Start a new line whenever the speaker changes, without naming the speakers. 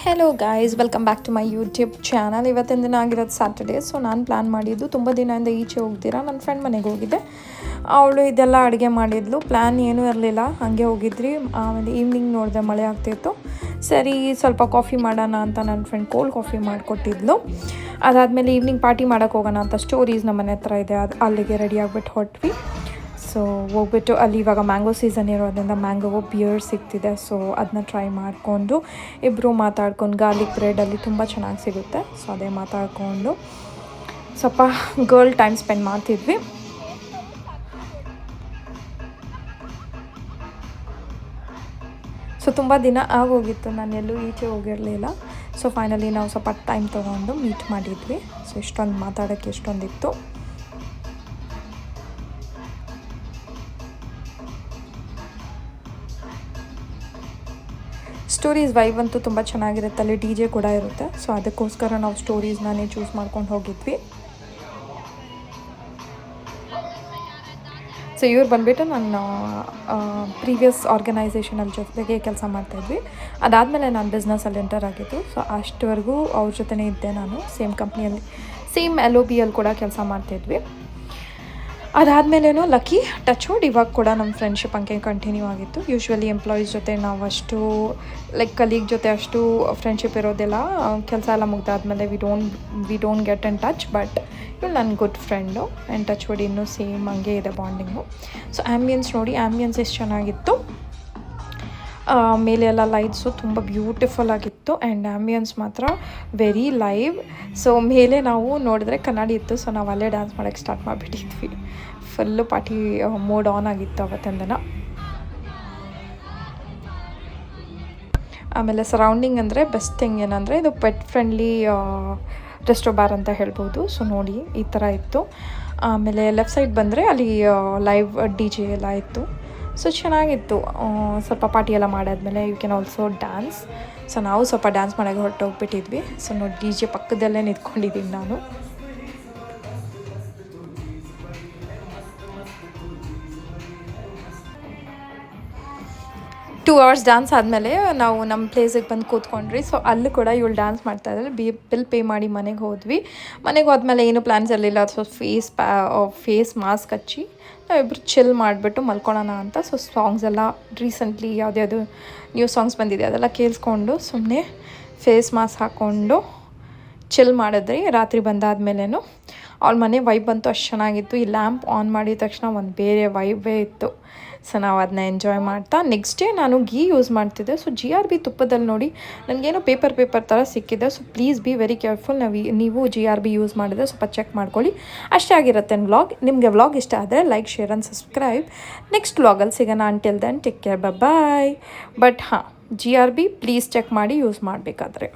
Hello guys, welcome back to my YouTube channel. ಇವತ್ತಿನ ದಿನ ಆಗಿರೋದು ಸ್ಯಾಟರ್ಡೇ. ಸೊ ನಾನು ಪ್ಲ್ಯಾನ್ ಮಾಡಿದ್ದು ತುಂಬ ದಿನದಿಂದ ಈಚೆ ಹೋಗ್ದಿರಾ ನನ್ನ ಫ್ರೆಂಡ್ ಮನೆಗೆ ಹೋಗಿದ್ದೆ. ಅವಳು ಇದೆಲ್ಲ ಅಡುಗೆ ಮಾಡಿದ್ಲು. ಪ್ಲ್ಯಾನ್ ಏನೂ ಇರಲಿಲ್ಲ, ಹಾಗೆ ಹೋಗಿದ್ರಿ. ಆಮೇಲೆ ಈವ್ನಿಂಗ್ ನೋಡಿದೆ ಮಳೆ ಆಗ್ತಿತ್ತು. ಸರಿ ಸ್ವಲ್ಪ ಕಾಫಿ ಮಾಡೋಣ ಅಂತ ನನ್ನ ಫ್ರೆಂಡ್ ಕೋಲ್ಡ್ ಕಾಫಿ ಮಾಡಿಕೊಟ್ಟಿದ್ಲು. ಅದಾದಮೇಲೆ ಈವ್ನಿಂಗ್ ಪಾರ್ಟಿ ಮಾಡೋಕ್ಕೆ ಹೋಗೋಣ ಅಂತ ಸ್ಟೋರೀಸ್ ನಮ್ಮ ಮನೆ ಹತ್ರ ಇದೆ, ಅಲ್ಲಿಗೆ ರೆಡಿ ಆಗಿಬಿಟ್ಟು ಹೊರಟ್ವಿ. ಸೊ ಹೋಗ್ಬಿಟ್ಟು ಅಲ್ಲಿ ಇವಾಗ ಮ್ಯಾಂಗೋ ಸೀಸನ್ ಇರೋದ್ರಿಂದ ಮ್ಯಾಂಗೋ ಬಿಯರ್ ಸಿಗ್ತಿದೆ. ಸೊ ಅದನ್ನ ಟ್ರೈ ಮಾಡಿಕೊಂಡು ಇಬ್ಬರು ಮಾತಾಡ್ಕೊಂಡು, ಗಾರ್ಲಿಕ್ ಬ್ರೆಡಲ್ಲಿ ತುಂಬ ಚೆನ್ನಾಗಿ ಸಿಗುತ್ತೆ. ಸೊ ಅದೇ ಮಾತಾಡಿಕೊಂಡು ಸ್ವಲ್ಪ ಗರ್ಲ್ ಟೈಮ್ ಸ್ಪೆಂಡ್ ಮಾಡ್ತಿದ್ವಿ. ಸೊ ತುಂಬ ದಿನ ಆಗೋಗಿತ್ತು, ನಾನು ಎಲ್ಲೂ ಈಚೆ ಹೋಗಿರಲಿಲ್ಲ. ಸೊ ಫೈನಲಿ ನಾವು ಸ್ವಲ್ಪ ಟೈಮ್ ತೊಗೊಂಡು ಮೀಟ್ ಮಾಡಿದ್ವಿ. ಸೊ ಇಷ್ಟೊಂದು ಮಾತಾಡೋಕ್ಕೆ ಎಷ್ಟೊಂದಿತ್ತು. ಸ್ಟೋರೀಸ್ ವೈಬ್ ಅಂತೂ ತುಂಬ ಚೆನ್ನಾಗಿರುತ್ತೆ, ಅಲ್ಲಿ ಡಿ ಜೆ ಕೂಡ ಇರುತ್ತೆ. ಸೊ ಅದಕ್ಕೋಸ್ಕರ ನಾವು ಸ್ಟೋರೀಸ್ನೇ ಚೂಸ್ ಮಾಡ್ಕೊಂಡು ಹೋಗಿದ್ವಿ. ಸೊ ಇವ್ರು ಬಂದುಬಿಟ್ಟು ನನ್ನ ಪ್ರೀವಿಯಸ್ ಆರ್ಗನೈಸೇಷನಲ್ಲಿ ಜೊತೆಗೆ ಕೆಲಸ ಮಾಡ್ತಾಯಿದ್ವಿ. ಅದಾದಮೇಲೆ ನಾನು ಬಿಸ್ನೆಸ್ಸಲ್ಲಿ ಎಂಟರ್ ಆಗಿದ್ದು. ಸೊ ಅಷ್ಟವರೆಗೂ ಅವ್ರ ಜೊತೆನೇ ಇದ್ದೆ ನಾನು. ಸೇಮ್ ಕಂಪ್ನಿಯಲ್ಲಿ, ಸೇಮ್ LOBಯಲ್ಲಿ ಕೂಡ ಕೆಲಸ ಮಾಡ್ತಾಯಿದ್ವಿ. ಅದಾದಮೇಲೇನೋ ಲಕ್ಕಿ ಟಚ್ ವುಡ್ ಇವಾಗ ಕೂಡ ನಮ್ಮ ಫ್ರೆಂಡ್ಶಿಪ್ ಹಂಗೆ ಕಂಟಿನ್ಯೂ ಆಗಿತ್ತು. ಯೂಶ್ವಲಿ ಎಂಪ್ಲಾಯೀಸ್ ಜೊತೆ ನಾವು ಅಷ್ಟು ಲೈಕ್ ಕಲೀಗ್ ಜೊತೆ ಅಷ್ಟು ಫ್ರೆಂಡ್ಶಿಪ್ ಇರೋದಿಲ್ಲ. ಕೆಲಸ ಎಲ್ಲ ಮುಗ್ದಾದ್ಮೇಲೆ we don't get in touch. But ಇವಳು ನನ್ನ good friend and touch wood ಇನ್ನೂ ಸೇಮ್ ಹಂಗೆ ಇದೆ ಬಾಂಡಿಂಗು. ಸೊ ಆ್ಯಂಬಿಯನ್ಸ್ ನೋಡಿ, ಆ್ಯಂಬಿಯನ್ಸ್ ಎಷ್ಟು ಚೆನ್ನಾಗಿತ್ತು. ಮೇಲೆ ಎಲ್ಲ ಲೈಟ್ಸು ತುಂಬ ಬ್ಯೂಟಿಫುಲ್ ಆಗಿತ್ತು ಆ್ಯಂಡ್ ಆ್ಯಂಬಿಯನ್ಸ್ ಮಾತ್ರ ವೆರಿ ಲೈವ್. ಸೊ ಮೇಲೆ ನಾವು ನೋಡಿದ್ರೆ ಕನ್ನಡಿ ಇತ್ತು. ಸೊ ನಾವು ಅಲ್ಲೇ ಡ್ಯಾನ್ಸ್ ಮಾಡೋಕ್ಕೆ ಸ್ಟಾರ್ಟ್ ಮಾಡಿಬಿಟ್ಟಿದ್ವಿ. ಫುಲ್ಲು ಪಾರ್ಟಿ ಮೋಡ್ ಆನ್ ಆಗಿತ್ತು ಅವತ್ತಿನ ದಿನ. ಆಮೇಲೆ ಸರೌಂಡಿಂಗ್ ಅಂದರೆ ಬೆಸ್ಟ್ ಥಿಂಗ್ ಏನಂದರೆ ಇದು ಪೆಟ್ ಫ್ರೆಂಡ್ಲಿ ರೆಸ್ಟೋ ಬಾರ್ ಅಂತ ಹೇಳ್ಬೋದು. ಸೊ ನೋಡಿ ಈ ಥರ ಇತ್ತು. ಆಮೇಲೆ ಲೆಫ್ಟ್ ಸೈಡ್ ಬಂದರೆ ಅಲ್ಲಿ ಲೈವ್ DJ ಎಲ್ಲ ಇತ್ತು. ಸೊ ಚೆನ್ನಾಗಿತ್ತು. ಸ್ವಲ್ಪ ಪಾರ್ಟಿ ಎಲ್ಲ ಮಾಡಾದ್ಮೇಲೆ you can also dance. So ನಾವು ಸ್ವಲ್ಪ ಡ್ಯಾನ್ಸ್ ಮಾಡೋಕ್ಕೆ ಹೊರಟೋಗ್ಬಿಟ್ಟಿದ್ವಿ. ಸೊ ನೋಡಿ DJ ಪಕ್ಕದಲ್ಲೇ ನಿಂತ್ಕೊಂಡಿದ್ದೀನಿ ನಾನು. 2 hours ಡ್ಯಾನ್ಸ್ ಆದಮೇಲೆ ನಾವು ನಮ್ಮ ಪ್ಲೇಸಿಗೆ ಬಂದು ಕೂತ್ಕೊಂಡ್ರಿ. ಸೊ ಅಲ್ಲಿ ಕೂಡ ಇವಳು ಡ್ಯಾನ್ಸ್ ಮಾಡ್ತಾಯಿದ್ರೆ ಬಿಲ್ ಪೇ ಮಾಡಿ ಮನೆಗೆ ಹೋದ್ವಿ. ಮನೆಗೆ ಹೋದ್ಮೇಲೆ ಏನು ಪ್ಲ್ಯಾನ್ಸ್ ಇರಲಿಲ್ಲ. ಸೊ ಫೇಸ್ ಮಾಸ್ಕ್ ಹಚ್ಚಿ ನಾವಿಬ್ಬರು ಚಿಲ್ ಮಾಡಿಬಿಟ್ಟು ಮಲ್ಕೊಳ್ಳೋಣ ಅಂತ. ಸೊ ಸಾಂಗ್ಸ್ ಎಲ್ಲ ರೀಸೆಂಟ್ಲಿ ಯಾವುದ್ಯಾವುದು ನ್ಯೂ ಸಾಂಗ್ಸ್ ಬಂದಿದೆ ಅದೆಲ್ಲ ಕೇಳಿಸ್ಕೊಂಡು ಸುಮ್ಮನೆ ಫೇಸ್ ಮಾಸ್ಕ್ ಹಾಕ್ಕೊಂಡು ಚಿಲ್ ಮಾಡಿದ್ರಿ. ರಾತ್ರಿ ಬಂದಾದ್ಮೇಲೇನು ಅವ್ಳ ಮನೆ ವೈಬ್ ಅಂತೂ ಅಷ್ಟು ಚೆನ್ನಾಗಿತ್ತು. ಈ ಲ್ಯಾಂಪ್ ಆನ್ ಮಾಡಿದ ತಕ್ಷಣ ಒಂದು ಬೇರೆ ವೈಬೇ ಇತ್ತು. ಸೊ ನಾವು ಅದನ್ನ ಎಂಜಾಯ್ ಮಾಡ್ತಾ ನೆಕ್ಸ್ಟ್ ಡೇ ನಾನು ಗೀ ಯೂಸ್ ಮಾಡ್ತಿದ್ದೆ. ಸೊ GRB ತುಪ್ಪದಲ್ಲಿ ನೋಡಿ ನನಗೇನೋ ಪೇಪರ್ ಥರ ಸಿಕ್ಕಿದೆ. So please be very careful. ನೀವು GRB ಯೂಸ್ ಮಾಡಿದ್ರೆ ಸ್ವಲ್ಪ ಚೆಕ್ ಮಾಡ್ಕೊಳ್ಳಿ. ಅಷ್ಟೇ ಆಗಿರುತ್ತೆ ವ್ಲಾಗ್. ನಿಮಗೆ ವ್ಲಾಗ್ ಇಷ್ಟ ಆದರೆ like, share and subscribe. Next ವ್ಲಾಗಲ್ಲಿ ಸಿಗೋಣ. Until then take care, bye. But GRB please check ಮಾಡಿ ಯೂಸ್ ಮಾಡಬೇಕಾದ್ರೆ.